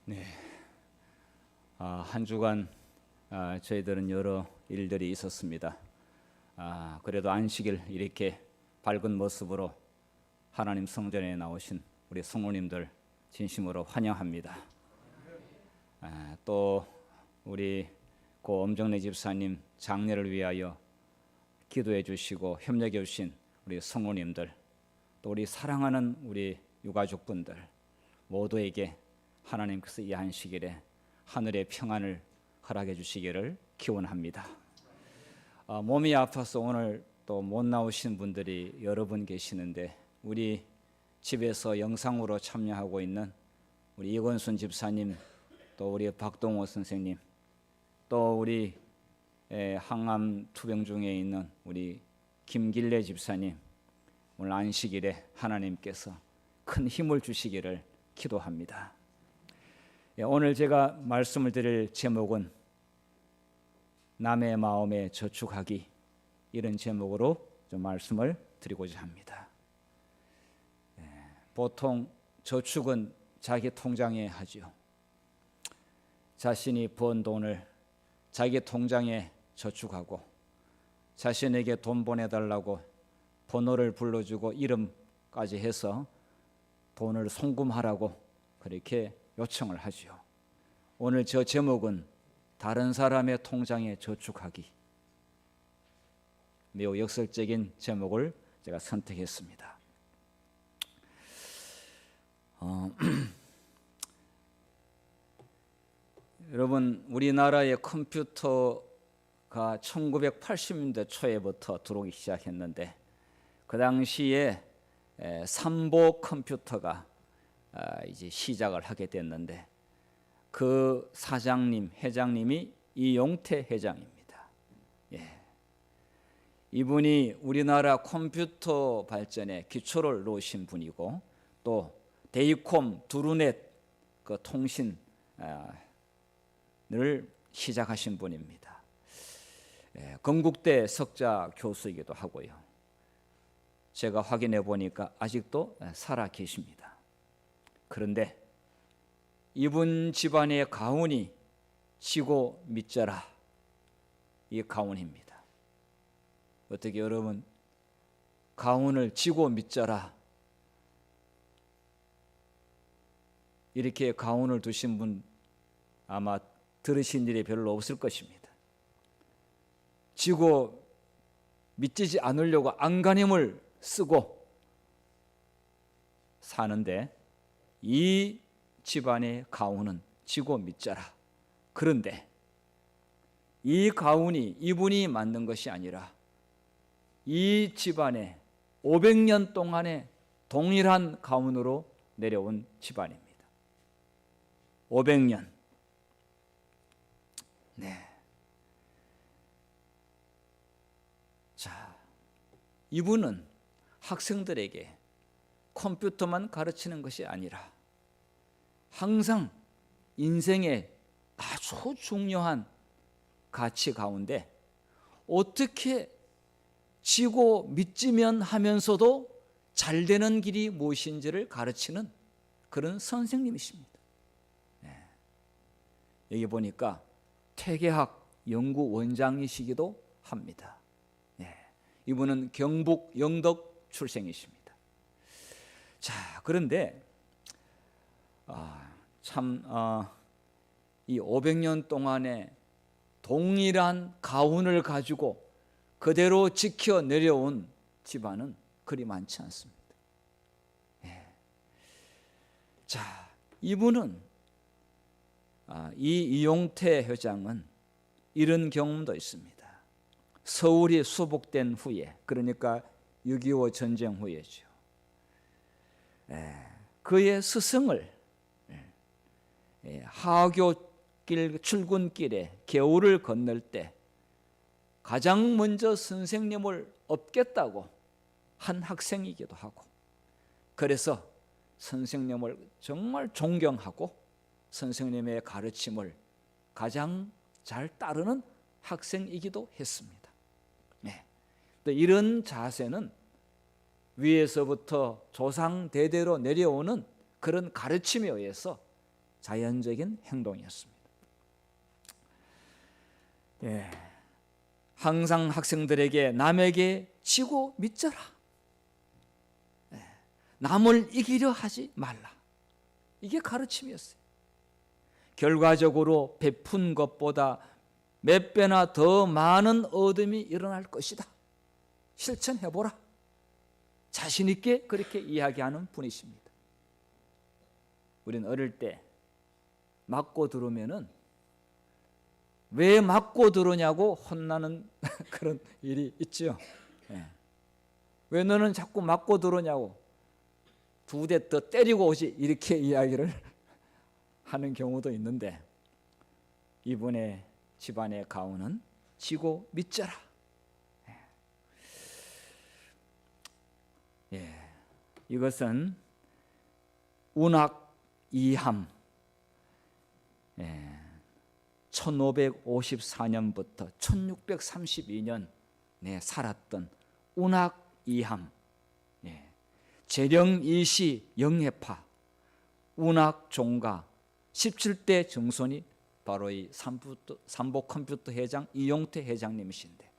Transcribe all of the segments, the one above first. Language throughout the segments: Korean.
네, 한 주간 저희들은 여러 일들이 있었습니다. 그래도 안식일 이렇게 밝은 모습으로 하나님 성전에 나오신 우리 성도님들 진심으로 환영합니다. 또 우리 고 엄정래 집사님 장례를 위하여 기도해 주시고 협력해 주신 우리 성도님들, 또 우리 사랑하는 우리 유가족분들 모두에게 하나님께서 이 안식일에 하늘의 평안을 허락해 주시기를 기원합니다. 몸이 아파서 오늘 또 못 나오신 분들이 여러 분 계시는데, 우리 집에서 영상으로 참여하고 있는 우리 이건순 집사님, 또 우리 박동호 선생님, 또 우리 항암 투병 중에 있는 우리 김길래 집사님, 오늘 안식일에 하나님께서 큰 힘을 주시기를 기도합니다. 오늘 제가 말씀을 드릴 제목은 남의 마음에 저축하기, 이런 제목으로 좀 말씀을 드리고자 합니다. 보통 저축은 자기 통장에 하죠. 자신이 번 돈을 자기 통장에 저축하고, 자신에게 돈 보내달라고 번호를 불러주고 이름까지 해서 돈을 송금하라고 그렇게 요청을 하죠. 오늘 저 제목은 다른 사람의 통장에 저축하기, 매우 역설적인 제목을 제가 선택했습니다. 여러분, 우리나라의 컴퓨터가 1980년대 초에부터 들어오기 시작했는데, 그 당시에 삼보 컴퓨터가 이제 시작을 하게 됐는데, 그 사장님, 회장님이 이용태 회장입니다. 이분이 우리나라 컴퓨터 발전에 기초를 놓으신 분이고, 또 데이콤, 두루넷 그 통신을 시작하신 분입니다. 건국대 석자 교수이기도 하고요. 제가 확인해 보니까 아직도 살아 계십니다. 그런데 이분 집안의 가훈이 지고 믿져라, 이 가훈입니다. 어떻게 여러분, 가훈을 지고 믿져라, 이렇게 가훈을 두신 분 아마 들으신 일이 별로 없을 것입니다. 지고 믿지 않으려고 안간힘을 쓰고 사는데, 이 집안의 가훈은 지고 믿자라. 그런데 이 가훈이 이분이 만든 것이 아니라 이 집안에 500년 동안의 동일한 가훈으로 내려온 집안입니다. 500년. 자, 이분은 학생들에게 컴퓨터만 가르치는 것이 아니라 항상 인생의 아주 중요한 가치 가운데 어떻게 지고 믿지면 하면서도 잘 되는 길이 무엇인지를 가르치는 그런 선생님이십니다. 여기 보니까 퇴계학 연구 원장이시기도 합니다. 이분은 경북 영덕 출생이십니다. 자, 그런데 이 500년 동안의 동일한 가훈을 가지고 그대로 지켜 내려온 집안은 그리 많지 않습니다. 자, 이분은 이 이용태 회장은 이런 경험도 있습니다. 서울이 수복된 후에, 그러니까 6.25 전쟁 후에죠. 그의 스승을 하교길 출근길에 겨울을 건널 때 가장 먼저 선생님을 업겠다고 한 학생이기도 하고, 그래서 선생님을 정말 존경하고 선생님의 가르침을 가장 잘 따르는 학생이기도 했습니다. 이런 자세는 위에서부터 조상 대대로 내려오는 그런 가르침에 의해서 자연적인 행동이었습니다. 예, 항상 학생들에게 남에게 지고 믿져라. 예, 남을 이기려 하지 말라. 이게 가르침이었어요. 결과적으로 베푼 것보다 몇 배나 더 많은 얻음이 일어날 것이다. 실천해보라. 자신 있게 그렇게 이야기하는 분이십니다. 우리는 어릴 때 맞고 들어오면은 왜 맞고 들어오냐고 혼나는 그런 일이 있죠. 예. 왜 너는 자꾸 맞고 들어오냐고, 2대 더 때리고 오지, 이렇게 이야기를 하는 경우도 있는데, 이분의 집안의 가훈은 지고 믿져라. 예. 이것은 운학 이함, 1554년부터 1632년에 살았던 운학 이함, 재령이시 영해파 운학 종가 17대 정손이 바로 이 삼보컴퓨터 회장 이용태 회장님이신데,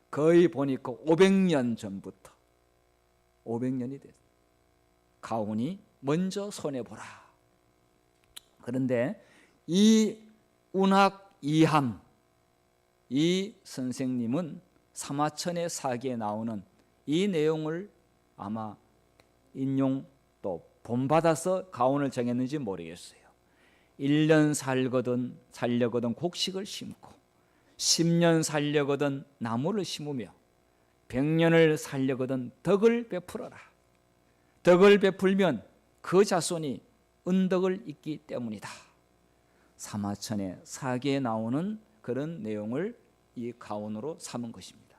거의 보니까 500년 전부터 500년이 됐어요. 가훈이 먼저 손해보라. 그런데 이 운학 이함, 이 선생님은 사마천의 사기에 나오는 이 내용을 아마 인용 또 본받아서 가훈을 정했는지 모르겠어요. 1년 살려거든 곡식을 심고 10년 살려거든 나무를 심으며 100년을 살려거든 덕을 베풀어라. 덕을 베풀면 그 자손이 은덕을 잇기 때문이다. 사마천의 사기에 나오는 그런 내용을 이 가훈으로 삼은 것입니다.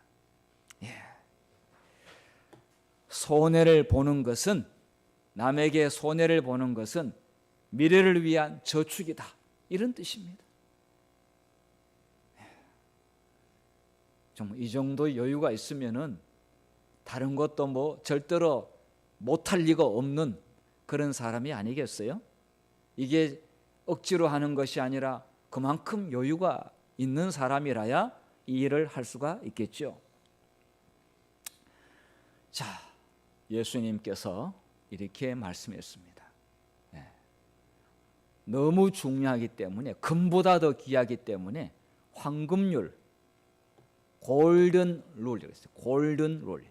예. 손해를 보는 것은, 남에게 손해를 보는 것은 미래를 위한 저축이다, 이런 뜻입니다. 좀 이 정도 여유가 있으면은 다른 것도 뭐 절대로 못할 리가 없는 그런 사람이 아니겠어요? 이게 억지로 하는 것이 아니라 그만큼 여유가 있는 사람이라야 이 일을 할 수가 있겠죠. 자, 예수님께서 이렇게 말씀했습니다. 너무 중요하기 때문에, 금보다 더 귀하기 때문에 황금률, 골든 룰이라고 했어요. 골든 룰.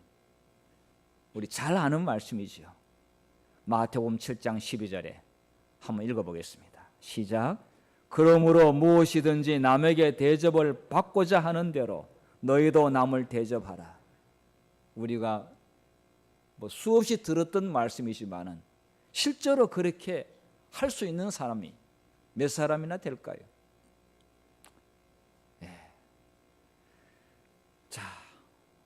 우리 잘 아는 말씀이죠. 마태복음 7장 12절에 한번 읽어보겠습니다. 시작. 그러므로 무엇이든지 남에게 대접을 받고자 하는 대로 너희도 남을 대접하라. 우리가 뭐 수없이 들었던 말씀이지만은 실제로 그렇게 할 수 있는 사람이 몇 사람이나 될까요? 자,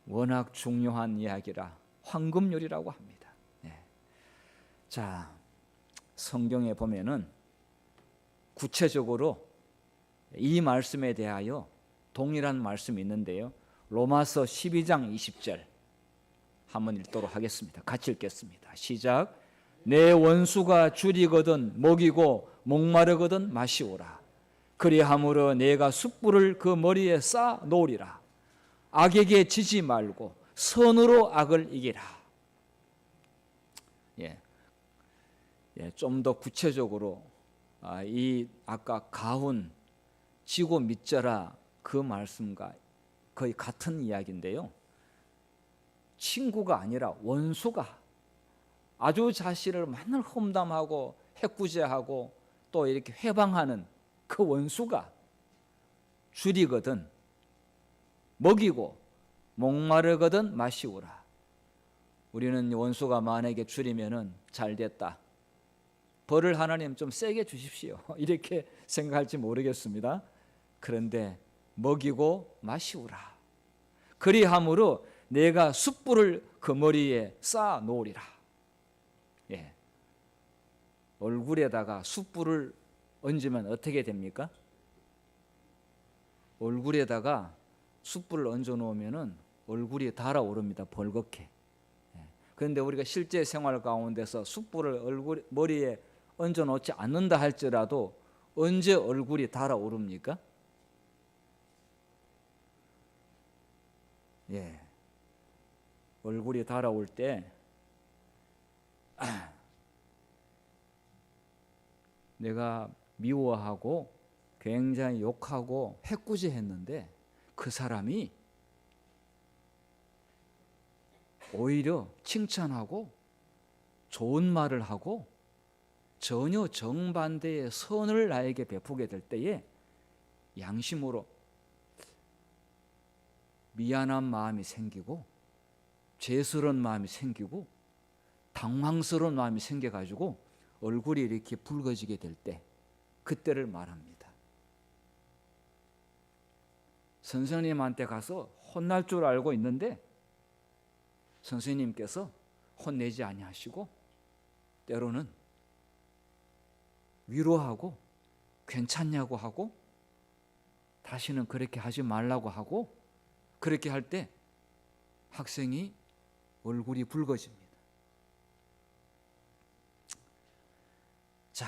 워낙 중요한 이야기라 황금률이라고 합니다. 자, 성경에 보면은 구체적으로 이 말씀에 대하여 동일한 말씀이 있는데요. 로마서 12장 20절 한번 읽도록 하겠습니다. 같이 읽겠습니다. 시작. 내 원수가 줄이거든 먹이고 목마르거든 마시오라. 그리함으로 내가 숯불을 그 머리에 쌓아 놓으리라. 악에게 지지 말고 선으로 악을 이기라. 좀 더 구체적으로 이 아까 가훈 지고 믿져라 그 말씀과 거의 같은 이야기인데요. 친구가 아니라 원수가 아주 자신을 맨날 험담하고 해꾸제하고 또 이렇게 회방하는 그 원수가 줄이거든 먹이고 목마르거든 마시오라. 우리는 원수가 만약에 줄이면은 잘 됐다, 벌을 하나님 좀 세게 주십시오, 이렇게 생각할지 모르겠습니다. 그런데 먹이고 마시오라. 그리함으로 내가 숯불을 그 머리에 쌓아 놓으리라. 얼굴에다가 숯불을 얹으면 어떻게 됩니까? 얼굴에다가 숯불을 얹어 놓으면은 얼굴이 달아오릅니다. 벌겋게. 그런데 우리가 실제 생활 가운데서 숯불을 머리에 얹어놓지 않는다 할지라도 언제 얼굴이 달아오릅니까? 예, 얼굴이 달아올 때 내가 미워하고 굉장히 욕하고 해꾸지했는데 그 사람이 오히려 칭찬하고 좋은 말을 하고 전혀 정반대의 선을 나에게 베푸게 될 때에 양심으로 미안한 마음이 생기고 죄스러운 마음이 생기고 당황스러운 마음이 생겨가지고 얼굴이 이렇게 붉어지게 될 때 그때를 말합니다. 선생님한테 가서 혼날 줄 알고 있는데 선생님께서 혼내지 아니하시고 때로는 위로하고 괜찮냐고 하고 다시는 그렇게 하지 말라고 하고 그렇게 할 때 학생이 얼굴이 붉어집니다. 자,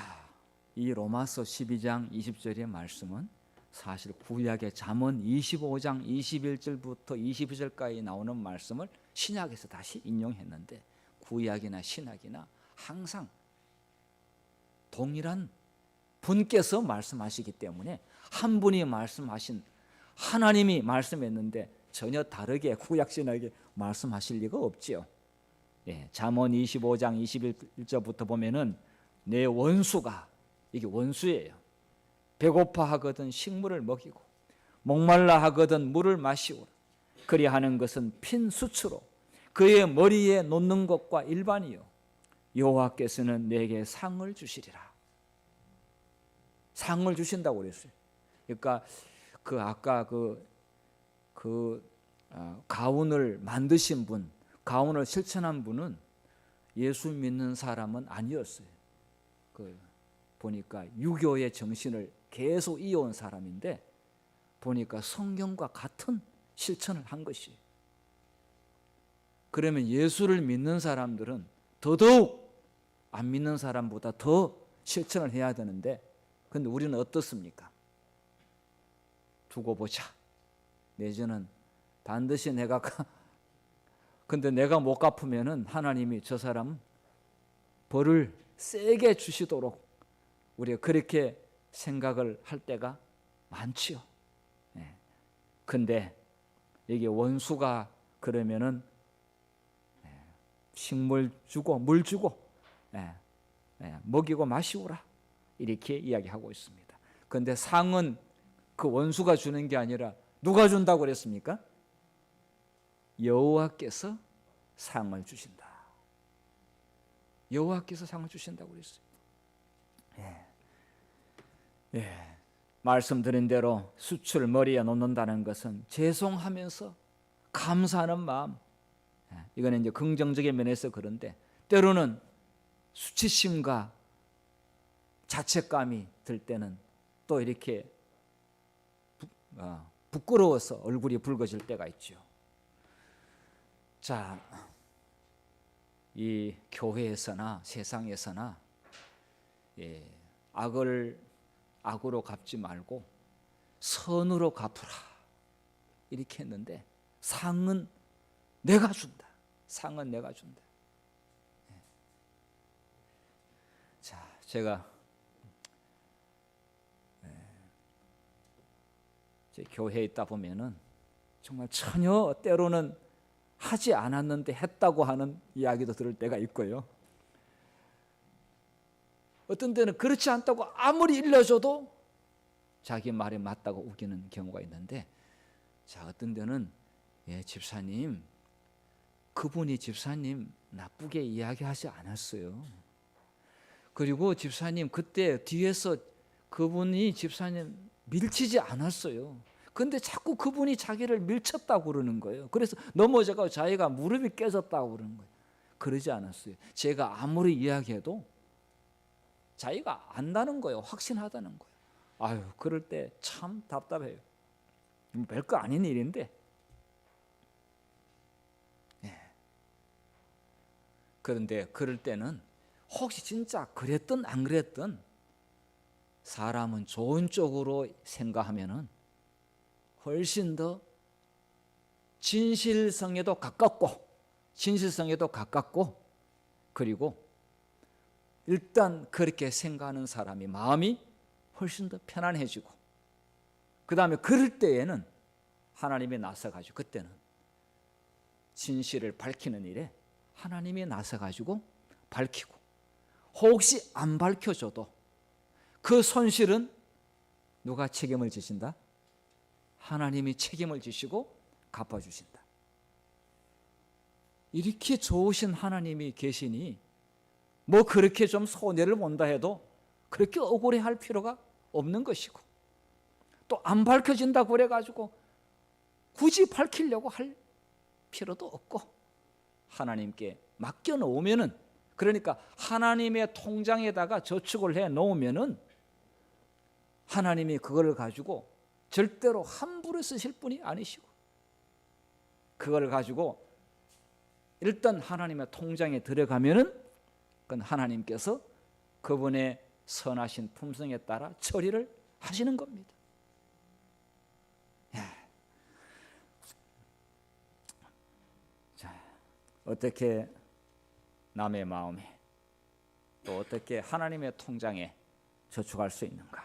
이 로마서 12장 20절의 말씀은 사실 구약의 잠언 25장 21절부터 22절까지 나오는 말씀을 신약에서 다시 인용했는데 구약이나 신약이나 항상 동일한 분께서 말씀하시기 때문에 한 분이 말씀하신 하나님이 말씀했는데 전혀 다르게 구약 신약에 말씀하실 리가 없지요. 예, 잠언 25장 21절부터 보면은 내 원수가, 이게 원수예요. 배고파 하거든 식물을 먹이고 목말라 하거든 물을 마시오라. 그리하는 것은 핀 수치로 그의 머리에 놓는 것과 일반이요 여호와께서는 내게 상을 주시리라. 상을 주신다고 그랬어요. 그러니까 그 아까 가운을 만드신 분, 가운을 실천한 분은 예수 믿는 사람은 아니었어요. 보니까 유교의 정신을 계속 이어온 사람인데 보니까 성경과 같은 실천을 한 것이에요. 그러면 예수를 믿는 사람들은 더더욱 안 믿는 사람보다 더 실천을 해야 되는데 그런데 우리는 어떻습니까? 두고 보자. 내지는 반드시 내가 근데 내가 못 갚으면은 하나님이 저 사람 벌을 세게 주시도록 우리가 그렇게 생각을 할 때가 많지요. 근데 이게 원수가 그러면은 식물 주고 물 주고 먹이고 마시오라 이렇게 이야기하고 있습니다. 그런데 상은 그 원수가 주는 게 아니라 누가 준다고 그랬습니까? 여호와께서 상을 주신다. 여호와께서 상을 주신다고 그랬어요. 말씀드린 대로 숯을 머리에 놓는다는 것은 죄송하면서 감사하는 마음, 이거는 이제 긍정적인 면에서 그런데 때로는 수치심과 자책감이 들 때는 또 이렇게 부끄러워서 얼굴이 붉어질 때가 있죠. 자, 이 교회에서나 세상에서나 악을 악으로 갚지 말고 선으로 갚으라 이렇게 했는데 상은 내가 준다. 상은 내가 준다. 자, 제가 제 교회에 있다 보면은 정말 전혀 때로는 하지 않았는데 했다고 하는 이야기도 들을 때가 있고요. 어떤 때는 그렇지 않다고 아무리 일러줘도 자기 말이 맞다고 우기는 경우가 있는데, 자, 어떤 때는 집사님, 그분이 집사님 나쁘게 이야기하지 않았어요. 그리고 집사님 그때 뒤에서 그분이 집사님 밀치지 않았어요. 근데 자꾸 그분이 자기를 밀쳤다고 그러는 거예요. 그래서 넘어져서 자기가 무릎이 깨졌다고 그러는 거예요. 그러지 않았어요. 제가 아무리 이야기해도 자기가 안다는 거예요. 확신하다는 거예요. 아유, 그럴 때 참 답답해요. 별거 아닌 일인데. 그런데 그럴 때는 혹시 진짜 그랬든 안 그랬든 사람은 좋은 쪽으로 생각하면은 훨씬 더 진실성에도 가깝고 그리고 일단 그렇게 생각하는 사람이 마음이 훨씬 더 편안해지고 그 다음에 그럴 때에는 하나님이 나서가지고 그때는 진실을 밝히는 일에 하나님이 나서가지고 밝히고 혹시 안 밝혀줘도 그 손실은 누가 책임을 지신다? 하나님이 책임을 지시고 갚아주신다. 이렇게 좋으신 하나님이 계시니 뭐 그렇게 좀 손해를 본다 해도 그렇게 억울해할 필요가 없는 것이고 또 안 밝혀진다고 그래가지고 굳이 밝히려고 할 필요도 없고 하나님께 맡겨놓으면은 그러니까 하나님의 통장에다가 저축을 해놓으면은 하나님이 그걸 가지고 절대로 함부로 쓰실 분이 아니시고 그걸 가지고 일단 하나님의 통장에 들어가면은 그건 하나님께서 그분의 선하신 품성에 따라 처리를 하시는 겁니다. 자, 어떻게 남의 마음에 또 어떻게 하나님의 통장에 저축할 수 있는가?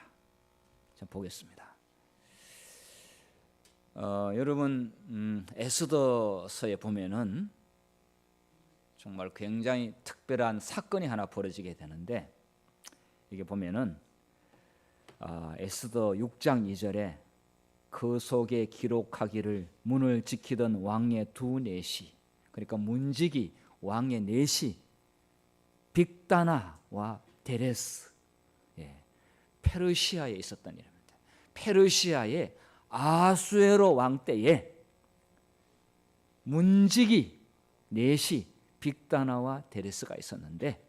자, 보겠습니다. 여러분 에스더서에 보면은 정말 굉장히 특별한 사건이 하나 벌어지게 되는데 이게 보면은 에스더 6장 2절에 그 속에 기록하기를 문을 지키던 왕의 두 내시 그러니까 문지기 왕의 내시 빅다나와 데레스 페르시아에 있었던 일입니다. 페르시아의 아수에로 왕 때에 문지기 내시 빅다나와 데레스가 있었는데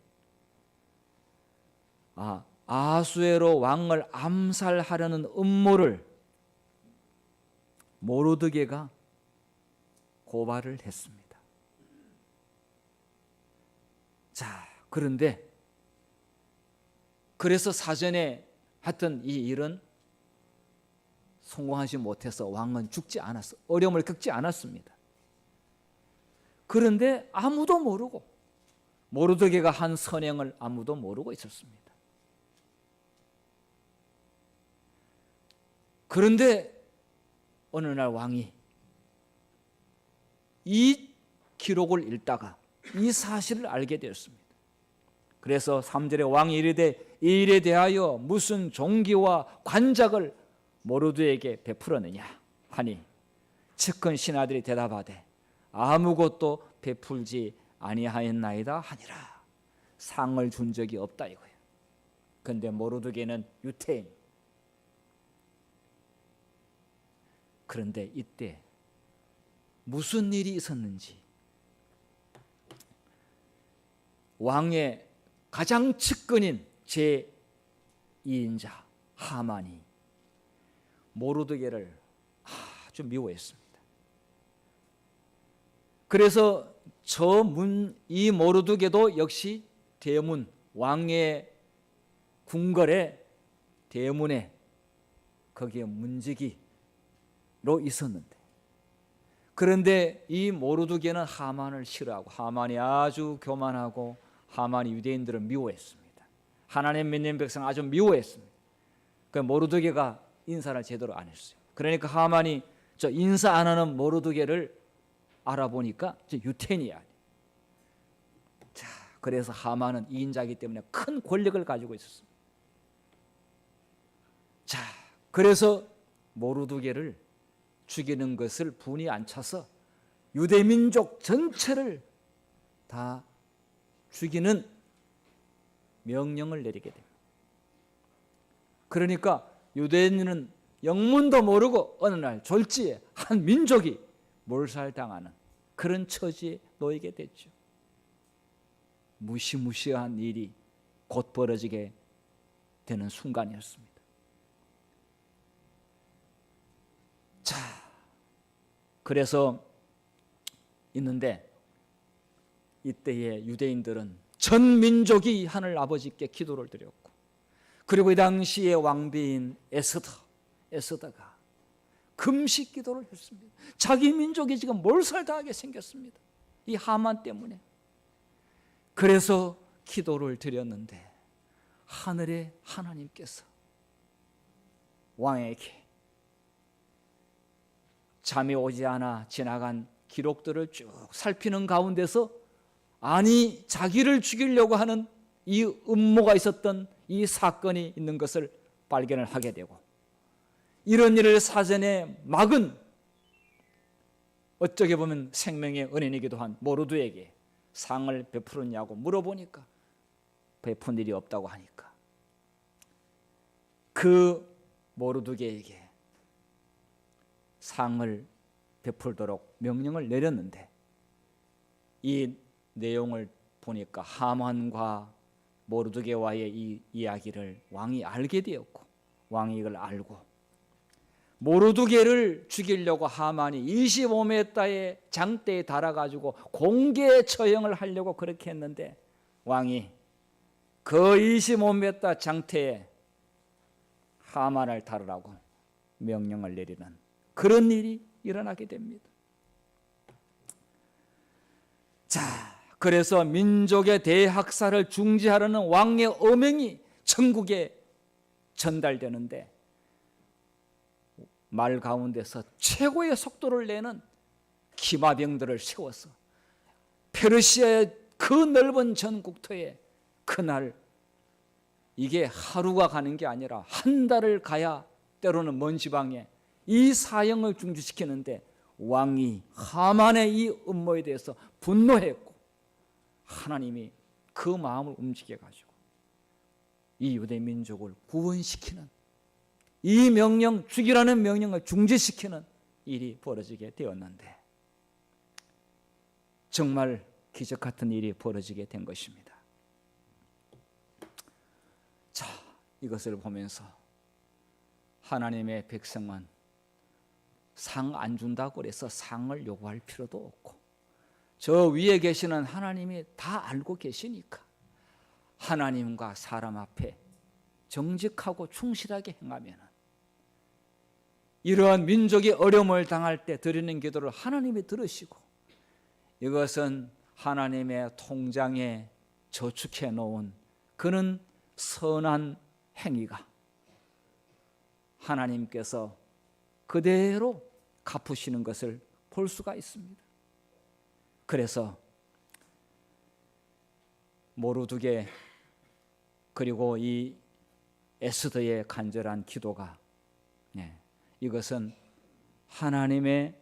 아수에로 왕을 암살하려는 음모를 모르드게가 고발을 했습니다. 자, 그런데 그래서 사전에 하여튼 이 일은 성공하지 못해서 왕은 죽지 않았어. 어려움을 겪지 않았습니다. 그런데 아무도 모르고 모르드게가 한 선행을 아무도 모르고 있었습니다. 그런데 어느 날 왕이 이 기록을 읽다가 이 사실을 알게 되었습니다. 그래서 3절에 왕이 이르되 이 일에 대하여 무슨 종기와 관작을 모르드에게 베풀었느냐 하니 측근 신하들이 대답하되 아무것도 베풀지 아니하였나이다 하니라. 상을 준 적이 없다 이거예요. 그런데 모르드게는 유태인. 그런데 이때 무슨 일이 있었는지 왕의 가장 측근인 제2인자 하만이 모르드게를 아주 미워했습니다. 그래서 이 모르드게도 역시 대문 왕의 궁궐의 대문에 거기에 문지기로 있었는데 그런데 이 모르드게는 하만을 싫어하고 하만이 아주 교만하고 하만이 유대인들을 미워했습니다. 하나님 믿는 백성 아주 미워했습니다. 그 모르드게가 인사를 제대로 안 했어요. 그러니까 하만이 저 인사 안 하는 모르드게를 알아보니까 저 유태인이야. 자, 그래서 하만은 2인자이기 때문에 큰 권력을 가지고 있었습니다. 자, 그래서 모르드게를 죽이는 것을 분이 안 차서 유대민족 전체를 다 죽이는 명령을 내리게 됩니다. 그러니까 유대인은 영문도 모르고 어느 날 졸지에 한 민족이 몰살당하는 그런 처지에 놓이게 됐죠. 무시무시한 일이 곧 벌어지게 되는 순간이었습니다. 자, 그래서 있는데 이때의 유대인들은 전 민족이 하늘 아버지께 기도를 드렸고, 그리고 이 당시의 왕비인 에스더가 금식 기도를 했습니다. 자기 민족이 지금 몰살당하게 생겼습니다. 이 하만 때문에. 그래서 기도를 드렸는데 하늘의 하나님께서 왕에게 잠이 오지 않아 지나간 기록들을 쭉 살피는 가운데서, 아니 자기를 죽이려고 하는 이 음모가 있었던 이 사건이 있는 것을 발견을 하게 되고, 이런 일을 사전에 막은, 어쩌게 보면 생명의 은인이기도 한 모르드에게 상을 베푸느냐고 물어보니까 베푼 일이 없다고 하니까, 그 모르드게에게 상을 베풀도록 명령을 내렸는데, 이 내용을 보니까 하만과 모르드게와의 이 이야기를 왕이 알게 되었고, 왕이 이걸 알고 모르드게를 죽이려고 하만이 25m의 장대에 달아가지고 공개 처형을 하려고 그렇게 했는데, 왕이 그 25m 장대에 하만을 다루라고 명령을 내리는 그런 일이 일어나게 됩니다. 자, 그래서 민족의 대학살을 중지하려는 왕의 어명이 천국에 전달되는데, 말 가운데서 최고의 속도를 내는 기마병들을 세워서 페르시아의 그 넓은 전국토에, 그날 이게 하루가 가는 게 아니라 한 달을 가야 때로는 먼 지방에 이 사형을 중지시키는데, 왕이 하만의 이 음모에 대해서 분노했고, 하나님이 그 마음을 움직여가지고 이 유대 민족을 구원시키는, 이 명령, 죽이라는 명령을 중지시키는 일이 벌어지게 되었는데, 정말 기적 같은 일이 벌어지게 된 것입니다. 자, 이것을 보면서 하나님의 백성은 상 안 준다고 해서 상을 요구할 필요도 없고, 저 위에 계시는 하나님이 다 알고 계시니까 하나님과 사람 앞에 정직하고 충실하게 행하면 이러한 민족이 어려움을 당할 때 드리는 기도를 하나님이 들으시고, 이것은 하나님의 통장에 저축해 놓은 그는 선한 행위가 하나님께서 그대로 갚으시는 것을 볼 수가 있습니다. 그래서 모르드게 그리고 이 에스더의 간절한 기도가, 이것은 하나님의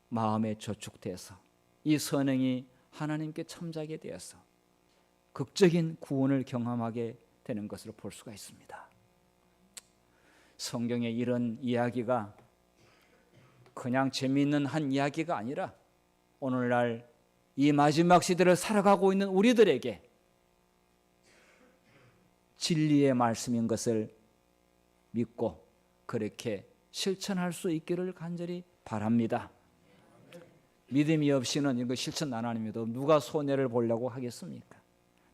마음에 저축돼서 이 선행이 하나님께 참작이 되어서 극적인 구원을 경험하게 되는 것으로 볼 수가 있습니다. 성경에 이런 이야기가 그냥 재미있는 한 이야기가 아니라, 오늘날 이 마지막 시대를 살아가고 있는 우리들에게 진리의 말씀인 것을 믿고 그렇게 실천할 수 있기를 간절히 바랍니다. 믿음이 없이는 이거 실천 안 합니다. 누가 손해를 보려고 하겠습니까?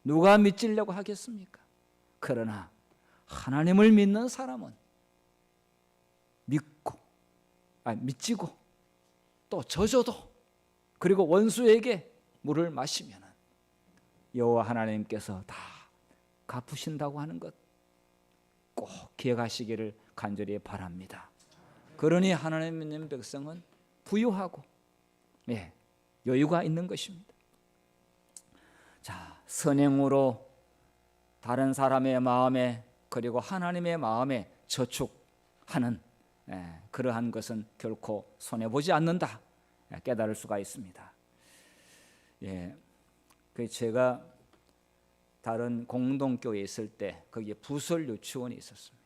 누가 믿으려고 하겠습니까? 그러나 하나님을 믿는 사람은 믿지고 또 져줘도, 그리고 원수에게 물을 마시면 여호와 하나님께서 다 갚으신다고 하는 것 꼭 기억하시기를 간절히 바랍니다. 그러니 하나님 믿는 백성은 부유하고 여유가 있는 것입니다. 자, 선행으로 다른 사람의 마음에 그리고 하나님의 마음에 저축하는 그러한 것은 결코 손해보지 않는다 깨달을 수가 있습니다. 제가 다른 공동교회에 있을 때 거기에 부설 유치원이 있었습니다.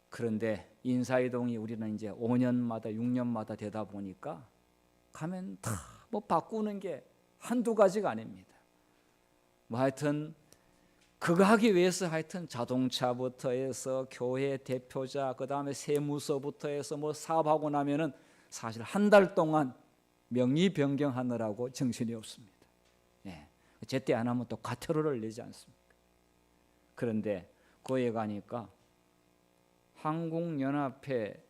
그런데 인사이동이 우리는 이제 5년마다 6년마다 되다 보니까 가면 다 뭐 바꾸는 게 한두 가지가 아닙니다. 뭐 하여튼 그거 하기 위해서 하여튼 자동차부터 해서 교회 대표자, 그 다음에 세무서부터 해서 뭐 사업하고 나면은 사실 한 달 동안 명의 변경하느라고 정신이 없습니다. 제때 안 하면 또 과태료를 내지 않습니까? 그런데 거기에 가니까 한국연합회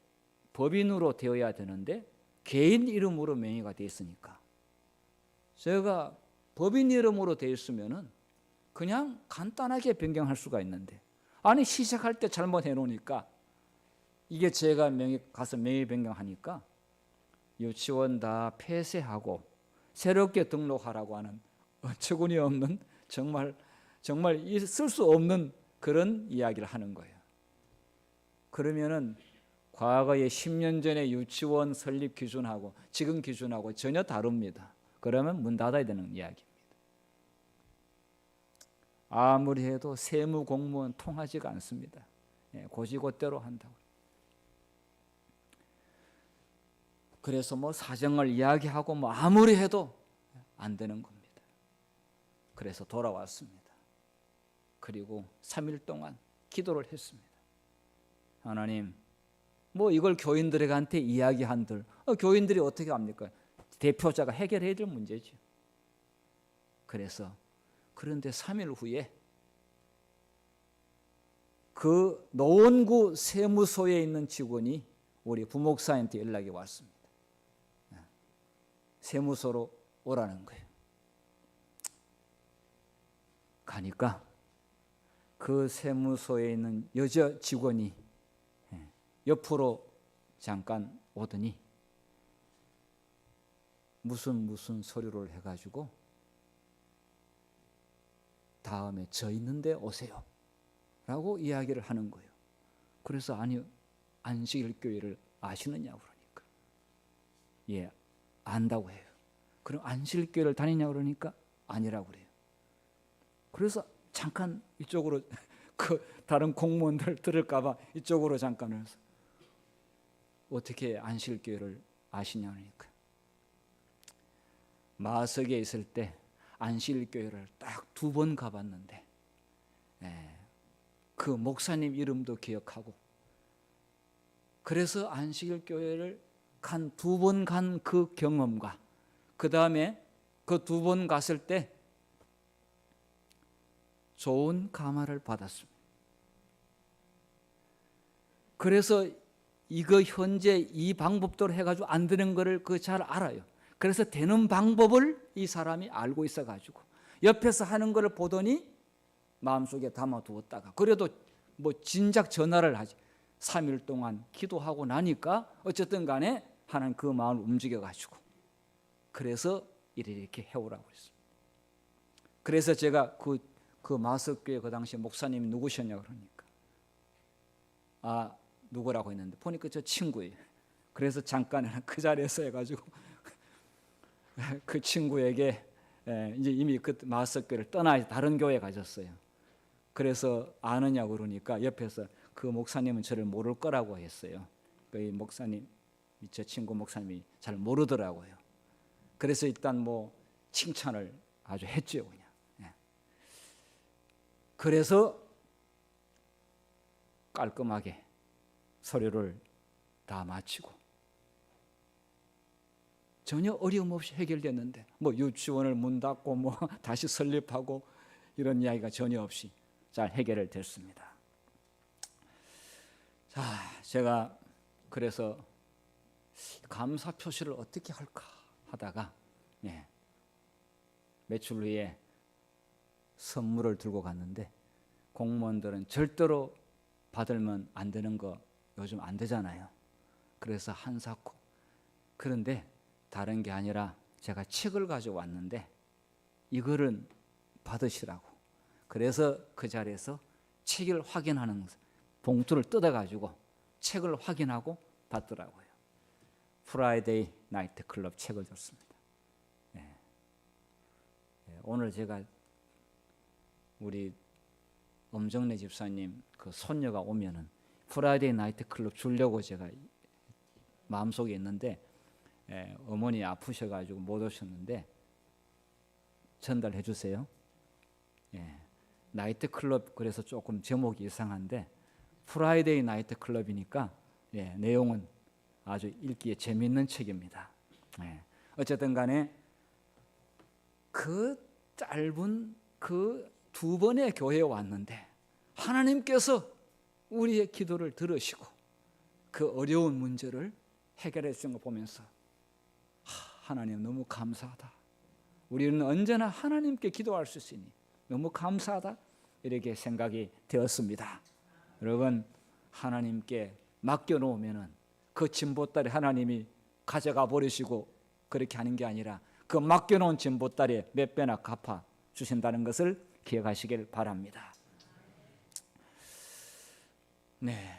법인으로 되어야 되는데 개인 이름으로 명의가 되어 있으니까 제가 법인 이름으로 되어 있으면은 그냥 간단하게 변경할 수가 있는데 아니 시작할 때 잘못해 놓으니까 이게 제가 가서 명의 변경하니까 유치원 다 폐쇄하고 새롭게 등록하라고 하는 어처구니 없는 정말 있을 수 없는 그런 이야기를 하는 거예요. 그러면은 과거에 10년 전에 유치원 설립 기준하고 지금 기준하고 전혀 다릅니다. 그러면 문 닫아야 되는 이야기입니다. 아무리 해도 세무 공무원 통하지가 않습니다. 고지고대로 한다고. 그래서 뭐 사정을 이야기하고 뭐 아무리 해도 안 되는 겁니다. 그래서 돌아왔습니다. 그리고 3일 동안 기도를 했습니다. 하나님, 뭐 이걸 교인들한테 이야기한들 교인들이 어떻게 합니까? 대표자가 해결해야 될 문제죠. 그런데 3일 후에 그 노원구 세무소에 있는 직원이 우리 부목사한테 연락이 왔습니다. 세무소로 오라는 거예요. 가니까 그 세무소에 있는 여자 직원이 옆으로 잠깐 오더니 무슨 서류를 해가지고 다음에 저 있는데 오세요 라고 이야기를 하는 거예요. 그래서 아니 안식일교회를 아시느냐고 그러니까 예 안다고 해요. 그럼 안식일교회를 다니냐고 그러니까 아니라고 그래요. 그래서 잠깐 이쪽으로 그 다른 공무원들 들을까 봐 이쪽으로 잠깐 해서 어떻게 안식일교회를 아시냐 그러니까 마석에 있을 때 안식일교회를 딱 2번 가봤는데 그 목사님 이름도 기억하고 그래서 안식일교회를 2번 간 그 경험과 그 다음에 그 2번 갔을 때 좋은 감화를 받았습니다. 그래서 이거 현재 이 방법대로 해가지고 안 되는 거를 그 잘 알아요. 그래서 되는 방법을 이 사람이 알고 있어가지고 옆에서 하는 거를 보더니 마음속에 담아두었다가 그래도 뭐 진작 전화를 하지 3일 동안 기도하고 나니까 어쨌든 간에 하나님 그 마음을 움직여가지고 그래서 이렇게 해오라고 했습니다. 그래서 제가 그 마석교회 그 당시 목사님이 누구셨냐고 그러니까 아 누구라고 했는데 보니까 저 친구예요. 그래서 잠깐 그 자리에서 해가지고 그 친구에게 이제 이미 그 마석교회를 떠나 다른 교회에 가셨어요. 그래서 아느냐고 그러니까 옆에서 그 목사님은 저를 모를 거라고 했어요. 그 목사님, 저 친구 목사님이 잘 모르더라고요. 그래서 일단 뭐 칭찬을 아주 했죠 그냥. 그래서 깔끔하게 서류를 다 마치고 전혀 어려움 없이 해결됐는데 뭐 유치원을 문 닫고 뭐 다시 설립하고 이런 이야기가 전혀 없이 잘 해결을 됐습니다. 자, 제가 그래서 감사 표시를 어떻게 할까 하다가 며칠 후에 선물을 들고 갔는데 공무원들은 절대로 받으면 안 되는 거 요즘 안 되잖아요. 그래서 한 사코. 그런데 다른 게 아니라 제가 책을 가져왔는데 이거를 받으시라고. 그래서 그 자리에서 책을 확인하는 봉투를 뜯어가지고 책을 확인하고 받더라고요. 프라이데이 나이트 클럽 책을 줬습니다. 오늘 제가 우리 엄정래 집사님 그 손녀가 오면은 프라이데이 나이트 클럽 주려고 제가 마음속에 있는데 어머니 아프셔가지고 못 오셨는데 전달해 주세요. 나이트 클럽 그래서 조금 제목이 이상한데 프라이데이 나이트 클럽이니까 내용은 아주 읽기에 재미있는 책입니다. 어쨌든 간에 그 짧은 그 2번의 교회에 왔는데 하나님께서 우리의 기도를 들으시고 그 어려운 문제를 해결해 주신 거 보면서 하나님 너무 감사하다. 우리는 언제나 하나님께 기도할 수 있으니 너무 감사하다. 이렇게 생각이 되었습니다. 여러분, 하나님께 맡겨놓으면 그 진보다리 하나님이 가져가 버리시고 그렇게 하는 게 아니라 그 맡겨놓은 진보다리에 몇 배나 갚아 주신다는 것을 기억하시길 바랍니다. 네.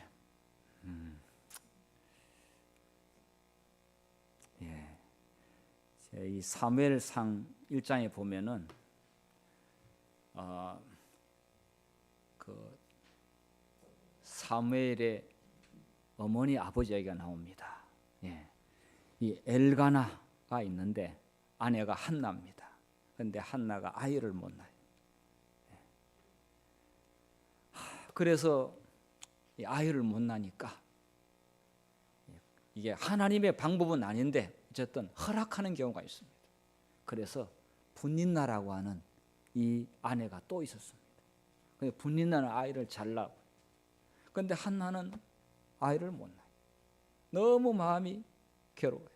이 사무엘상 1장에 보면은 그 사무엘의 어머니 아버지 얘기가 나옵니다. 이 엘가나가 있는데 아내가 한나입니다. 그런데 한나가 아이를 못 낳아요. 그래서 이 아이를 못 낳으니까 이게 하나님의 방법은 아닌데 어쨌든 허락하는 경우가 있습니다. 그래서 분린나라고 하는 이 아내가 또 있었습니다. 분린나는 아이를 잘 낳고, 그런데 한나는 아이를 못 낳아요. 너무 마음이 괴로워요.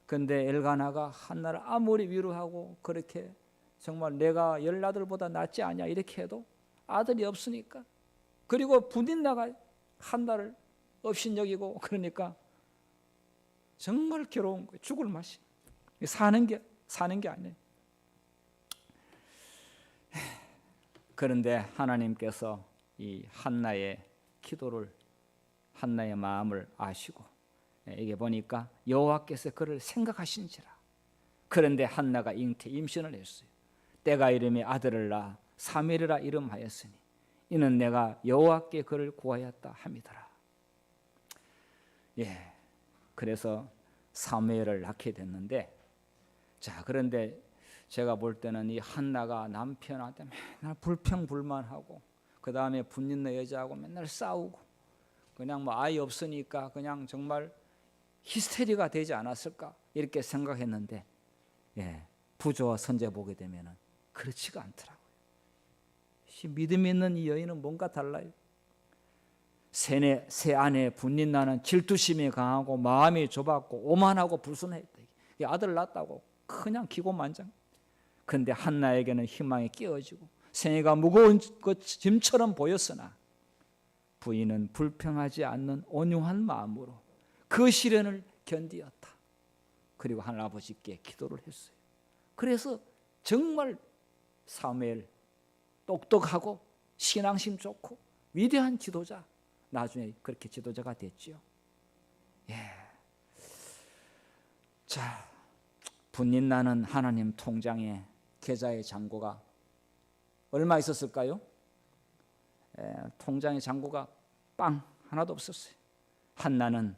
그런데 엘가나가 한나를 아무리 위로하고 그렇게 정말 내가 10아들보다 낫지 않냐 이렇게 해도 아들이 없으니까, 그리고 분린나가 한나를 업신여기고 그러니까 정말 괴로운 거예요. 죽을 맛이. 사는 게 아니에요. 그런데 하나님께서 이 한나의 기도를, 한나의 마음을 아시고, 이게 보니까 여호와께서 그를 생각하신지라. 그런데 한나가 잉태 임신을 했어요. 때가 이름에 아들을 낳아 사무엘이라 이름하였으니 이는 내가 여호와께 그를 구하였다 함이더라. 그래서 사무엘을 낳게 됐는데, 자, 그런데 제가 볼 때는 이 한나가 남편한테 맨날 불평불만하고, 그 다음에 분린내 여자하고 맨날 싸우고, 그냥 뭐 아이 없으니까 그냥 정말 히스테리가 되지 않았을까 이렇게 생각했는데, 부조와 선제 보게 되면은 그렇지가 않더라고요. 믿음 있는 이 여인은 뭔가 달라요. 새 아내 분린나는 질투심이 강하고 마음이 좁았고 오만하고 불순했다. 아들 낳았다고 그냥 기고만장. 그런데 한나에게는 희망이 끼어지고 생애가 무거운 것 짐처럼 보였으나 부인은 불평하지 않는 온유한 마음으로 그 시련을 견디었다. 그리고 하나님께 기도를 했어요. 그래서 정말 사무엘 똑똑하고 신앙심 좋고 위대한 지도자, 나중에 그렇게 지도자가 됐지요. 자, 분린나는 하나님 통장에 계좌의 잔고가 얼마 있었을까요? 통장의 잔고가 빵 하나도 없었어요. 한나는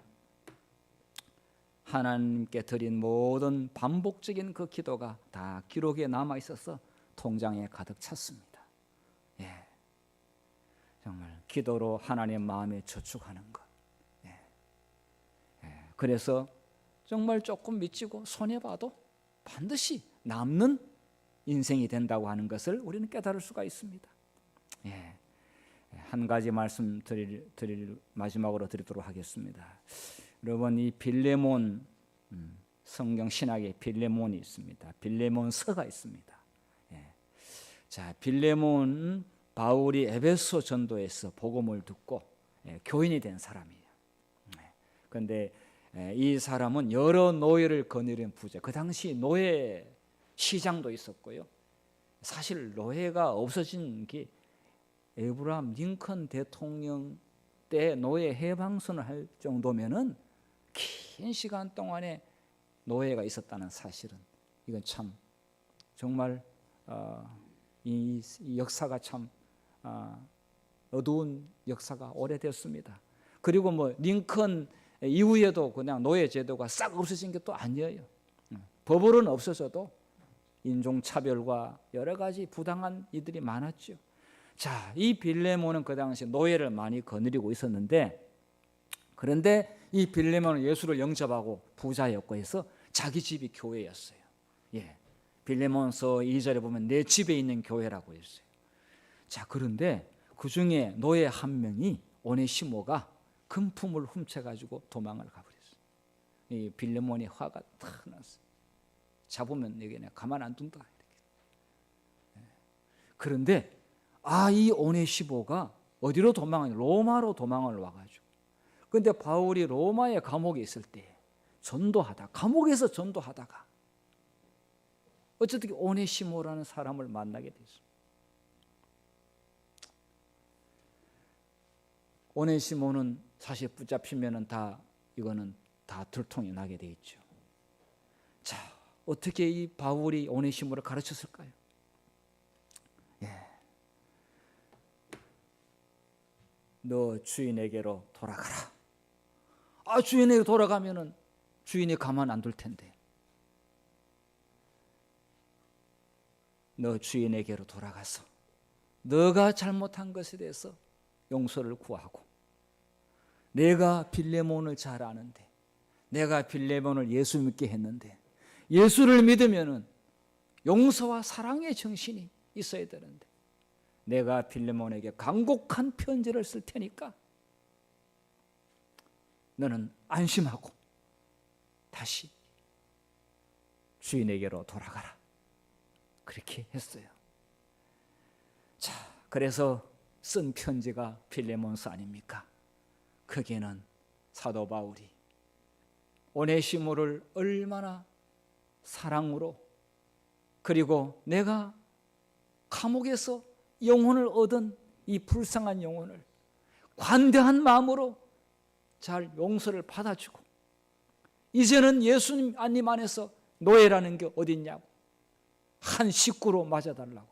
하나님께 드린 모든 반복적인 그 기도가 다 기록에 남아 있어서 통장에 가득 찼습니다. 정말 기도로 하나님의 마음에 저축하는 것. 그래서 정말 조금 미치고 손해봐도 반드시 남는 인생이 된다고 하는 것을 우리는 깨달을 수가 있습니다. 한 가지 말씀 마지막으로 드리도록 하겠습니다. 여러분, 이 빌레몬, 성경 신학에 빌레몬이 있습니다. 빌레몬서가 있습니다. 자, 빌레몬은 바울이 에베소 전도에서 복음을 듣고 교인이 된 사람이에요. 그런데 이 사람은 여러 노예를 거느린 부자. 그 당시 노예 시장도 있었고요. 사실 노예가 없어진 게 에브라함 링컨 대통령 때 노예 해방선을 할 정도면은 긴 시간 동안에 노예가 있었다는 사실은, 이건 참 정말 이 역사가 참 어두운 역사가 오래됐습니다. 그리고 뭐 링컨 이후에도 그냥 노예 제도가 싹 없어진 게 또 아니에요. 법으로는 없어져도 인종차별과 여러 가지 부당한 이들이 많았죠. 자, 이 빌레몬은 그 당시 노예를 많이 거느리고 있었는데, 그런데 이 빌레몬은 예수를 영접하고 부자였고 해서 자기 집이 교회였어요. 빌레몬서 2절에 보면 내 집에 있는 교회라고 했어요. 자, 그런데 그 중에 노예 한 명이 오네시모가 금품을 훔쳐가지고 도망을 가버렸어요. 이 빌레몬이 화가 탁 났어요. 잡으면 여기 내가 가만 안 둔다. 그런데 이 오네시모가 어디로 도망하냐? 로마로 도망을 와가지고. 그런데 바울이 로마의 감옥에 있을 때 감옥에서 전도하다가 어쨌든 오네시모라는 사람을 만나게 됐습니다. 오네시모는 사실 붙잡히면은 이거는 다 들통이 나게 돼 있죠. 자, 어떻게 이 바울이 오네시모를 가르쳤을까요? 너 주인에게로 돌아가라. 주인에게 돌아가면은 주인이 가만 안 둘 텐데. 너 주인에게로 돌아가서 너가 잘못한 것에 대해서 용서를 구하고, 내가 빌레몬을 잘 아는데, 내가 빌레몬을 예수 믿게 했는데, 예수를 믿으면은 용서와 사랑의 정신이 있어야 되는데, 내가 빌레몬에게 간곡한 편지를 쓸 테니까 너는 안심하고 다시 주인에게로 돌아가라. 그렇게 했어요. 자, 그래서 쓴 편지가 빌레몬서 아닙니까? 거기에는 사도 바울이 오네시모를 얼마나 사랑으로, 그리고 내가 감옥에서 영혼을 얻은 이 불쌍한 영혼을 관대한 마음으로 잘 용서를 받아주고, 이제는 예수님 안에서 노예라는 게 어딨냐고 한 식구로 맞아달라고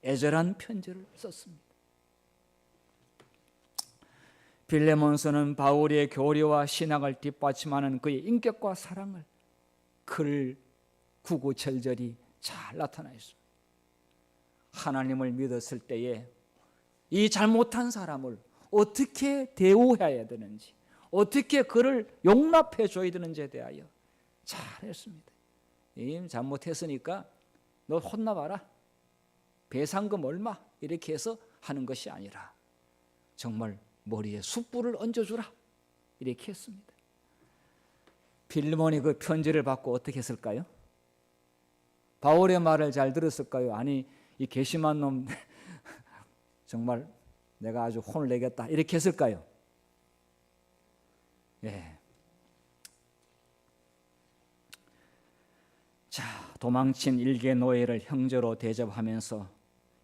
애절한 편지를 썼습니다. 빌레몬서는 바울의 교리와 신학을 뒷받침하는 그의 인격과 사랑을 글 구구절절히 잘 나타나 있습니다. 하나님을 믿었을 때에 이 잘못한 사람을 어떻게 대우해야 되는지, 어떻게 그를 용납해 줘야 되는지에 대하여 잘했습니다. 잘못했으니까 너 혼나봐라, 배상금 얼마, 이렇게 해서 하는 것이 아니라 정말 머리에 숯불을 얹어주라, 이렇게 했습니다. 빌레몬이 그 편지를 받고 어떻게 했을까요? 바울의 말을 잘 들었을까요? 아니, 이 괘씸한 놈 정말 내가 아주 혼을 내겠다, 이렇게 했을까요? 예. 자, 도망친 일개 노예를 형제로 대접하면서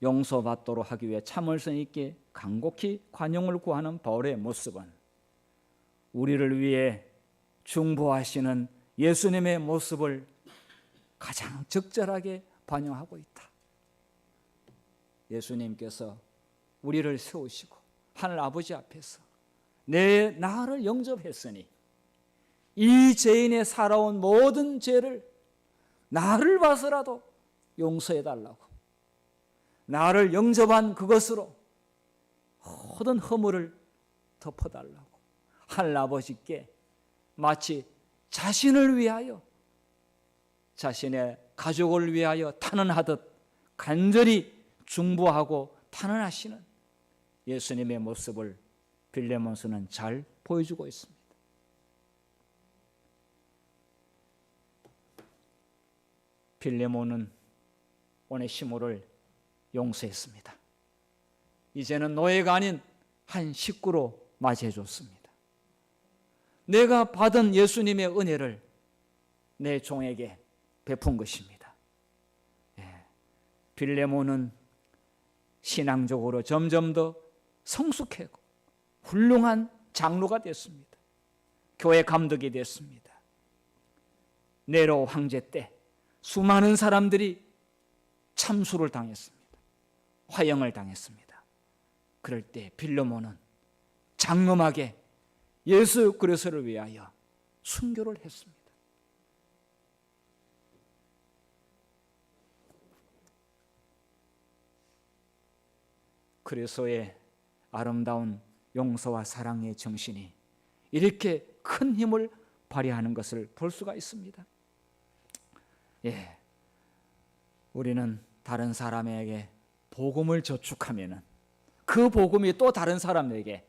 용서받도록 하기 위해 참을성 있게 간곡히 관용을 구하는 바울의 모습은 우리를 위해 중보하시는 예수님의 모습을 가장 적절하게 반영하고 있다. 예수님께서 우리를 세우시고 하늘 아버지 앞에서 나를 영접했으니 이 죄인의 살아온 모든 죄를 나를 봐서라도 용서해달라고, 나를 영접한 그것으로 모든 허물을 덮어달라고 하늘 아버지께 마치 자신을 위하여, 자신의 가족을 위하여 탄원하듯 간절히 중보하고 탄원하시는 예수님의 모습을 빌레몬서는 잘 보여주고 있습니다. 빌레몬은 오네시모를 용서했습니다. 이제는 노예가 아닌 한 식구로 맞이해 줬습니다. 내가 받은 예수님의 은혜를 내 종에게 베푼 것입니다. 빌레몬은 신앙적으로 점점 더 성숙하고 훌륭한 장로가 됐습니다. 교회 감독이 됐습니다. 네로 황제 때 수많은 사람들이 참수를 당했습니다. 화형을 당했습니다. 그럴 때 빌레몬은 장엄하게 예수 그리스도를 위하여 순교를 했습니다. 그리스도의 아름다운 용서와 사랑의 정신이 이렇게 큰 힘을 발휘하는 것을 볼 수가 있습니다. 우리는 다른 사람에게 복음을 저축하면은 그 복음이 또 다른 사람에게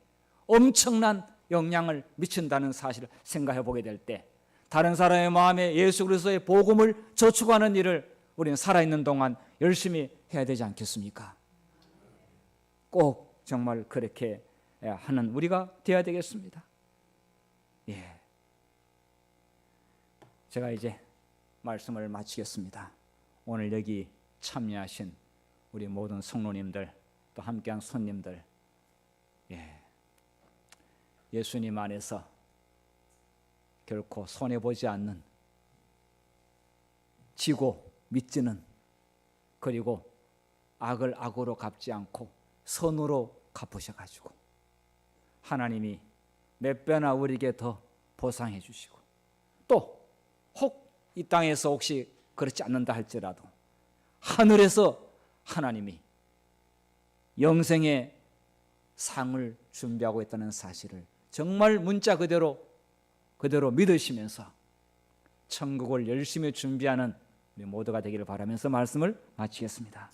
엄청난 영향을 미친다는 사실을 생각해 보게 될 때 다른 사람의 마음에 예수 그리스도의 복음을 저축하는 일을 우리는 살아있는 동안 열심히 해야 되지 않겠습니까? 꼭 정말 그렇게 하는 우리가 되어야 되겠습니다. 예. 제가 이제 말씀을 마치겠습니다. 오늘 여기 참여하신 우리 모든 성도님들 또 함께한 손님들, 예수님 안에서 결코 손해보지 않는, 지고 믿지는, 그리고 악을 악으로 갚지 않고 선으로 갚으셔가지고 하나님이 몇 배나 우리에게 더 보상해 주시고, 또 혹 이 땅에서 혹시 그렇지 않는다 할지라도 하늘에서 하나님이 영생의 상을 준비하고 있다는 사실을 정말 문자 그대로 믿으시면서 천국을 열심히 준비하는 우리 모두가 되기를 바라면서 말씀을 마치겠습니다.